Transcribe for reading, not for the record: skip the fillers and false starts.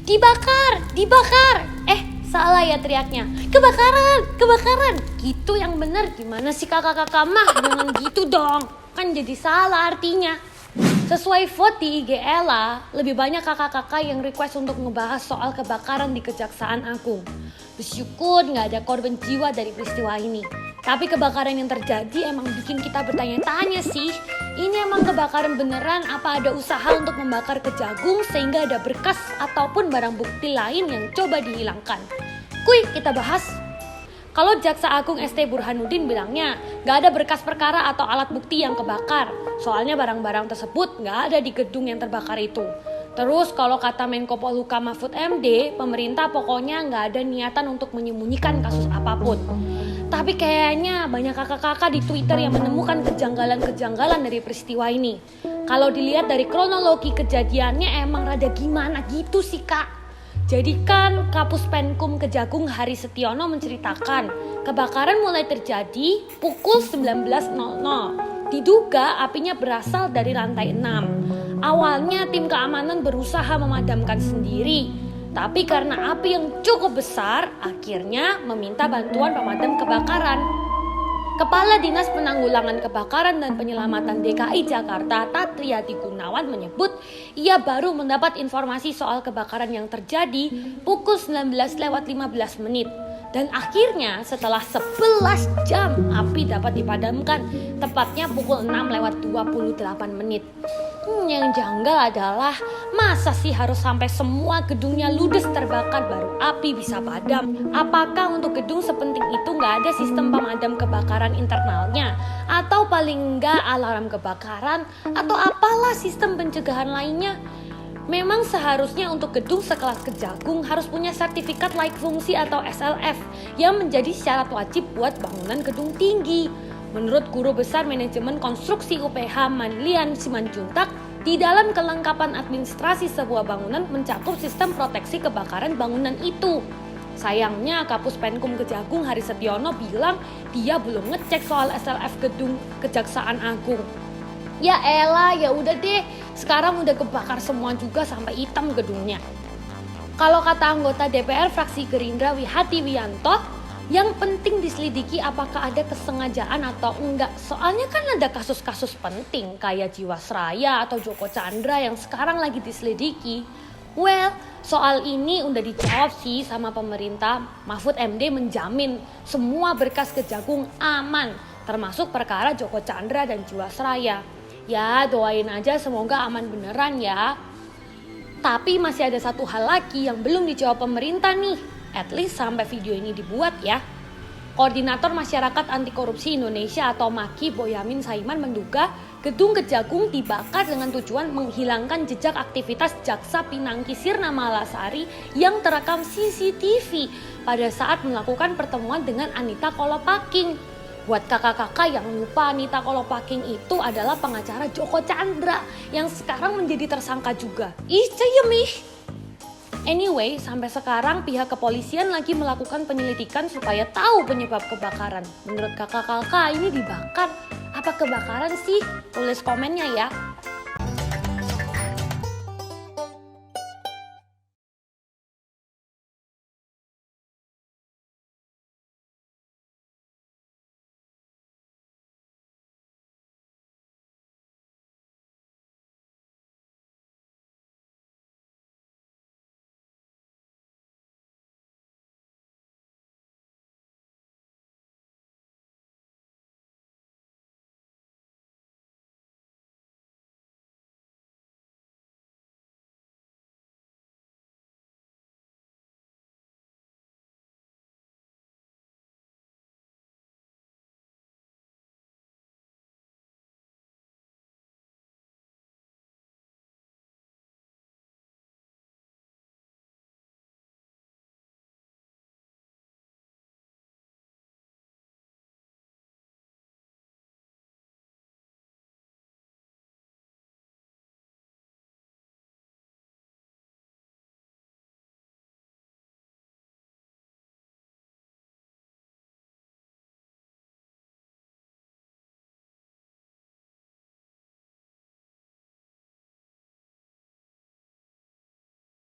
Dibakar, dibakar. Salah ya teriaknya. Kebakaran, kebakaran. Gitu yang bener. Gimana sih kakak-kakak mah? Jangan gitu dong. Kan jadi salah artinya. Sesuai vote di IG Ella, lebih banyak kakak-kakak yang request untuk ngebahas soal kebakaran di Kejaksaan Agung. Bersyukur nggak ada korban jiwa dari peristiwa ini. Tapi kebakaran yang terjadi emang bikin kita bertanya-tanya sih. Ini emang kebakaran beneran apa ada usaha untuk membakar Kejagung sehingga ada berkas ataupun barang bukti lain yang coba dihilangkan? Kuy, kita bahas. Kalau Jaksa Agung ST Burhanuddin bilangnya nggak ada berkas perkara atau alat bukti yang kebakar. Soalnya barang-barang tersebut nggak ada di gedung yang terbakar itu. Terus kalau kata Menko Polhukam Mahfud MD, pemerintah pokoknya nggak ada niatan untuk menyembunyikan kasus apapun. Tapi kayaknya banyak kakak-kakak di Twitter yang menemukan kejanggalan-kejanggalan dari peristiwa ini. Kalau dilihat dari kronologi kejadiannya emang rada gimana gitu sih kak. Jadi kan Kapus Penkum Kejagung Hari Setiono menceritakan kebakaran mulai terjadi pukul 19.00. Diduga apinya berasal dari lantai 6. Awalnya tim keamanan berusaha memadamkan sendiri. Tapi karena api yang cukup besar, akhirnya meminta bantuan pemadam kebakaran. Kepala Dinas Penanggulangan Kebakaran dan Penyelamatan DKI Jakarta, Tatriati Gunawan menyebut ia baru mendapat informasi soal kebakaran yang terjadi pukul 19:15. Dan akhirnya setelah 11 jam api dapat dipadamkan, tepatnya pukul 6:28. Yang janggal adalah masa sih harus sampai semua gedungnya ludes terbakar baru api bisa padam? Apakah untuk gedung sepenting itu nggak ada sistem pemadam kebakaran internalnya? Atau paling nggak alarm kebakaran? Atau apalah sistem pencegahan lainnya? Memang seharusnya untuk gedung sekelas Kejagung harus punya sertifikat layak fungsi atau SLF yang menjadi syarat wajib buat bangunan gedung tinggi. Menurut Guru Besar Manajemen Konstruksi UPH Manlian Simanjuntak, di dalam kelengkapan administrasi sebuah bangunan mencakup sistem proteksi kebakaran bangunan itu. Sayangnya Kapus Penkum Kejagung Hari Setiono bilang dia belum ngecek soal SLF gedung Kejaksaan Agung. Ya elah, ya udah deh, sekarang udah kebakar semua juga sampai hitam gedungnya. Kalau kata anggota DPR fraksi Gerindra Wihati Wiyanto, yang penting diselidiki apakah ada kesengajaan atau enggak. Soalnya kan ada kasus-kasus penting kayak Jiwasraya atau Joko Chandra yang sekarang lagi diselidiki. Well, soal ini udah dijawab sih sama pemerintah. Mahfud MD menjamin semua berkas Kejagung aman, termasuk perkara Joko Chandra dan Jiwasraya. Ya doain aja semoga aman beneran ya. Tapi masih ada satu hal lagi yang belum dijawab pemerintah nih. At least sampai video ini dibuat ya. Koordinator Masyarakat Anti Korupsi Indonesia atau MAKI Boyamin Saiman menduga gedung Kejagung dibakar dengan tujuan menghilangkan jejak aktivitas Jaksa Pinangki Sirna Malasari yang terekam CCTV pada saat melakukan pertemuan dengan Anita Kolopaking. Buat kakak-kakak yang lupa, Anita Kolopaking itu adalah pengacara Joko Chandra yang sekarang menjadi tersangka juga. Ih, cayemih. Anyway, sampai sekarang pihak kepolisian lagi melakukan penyelidikan supaya tahu penyebab kebakaran. Menurut kakak-kakak ini dibakar, apa kebakaran sih? Tulis komennya ya.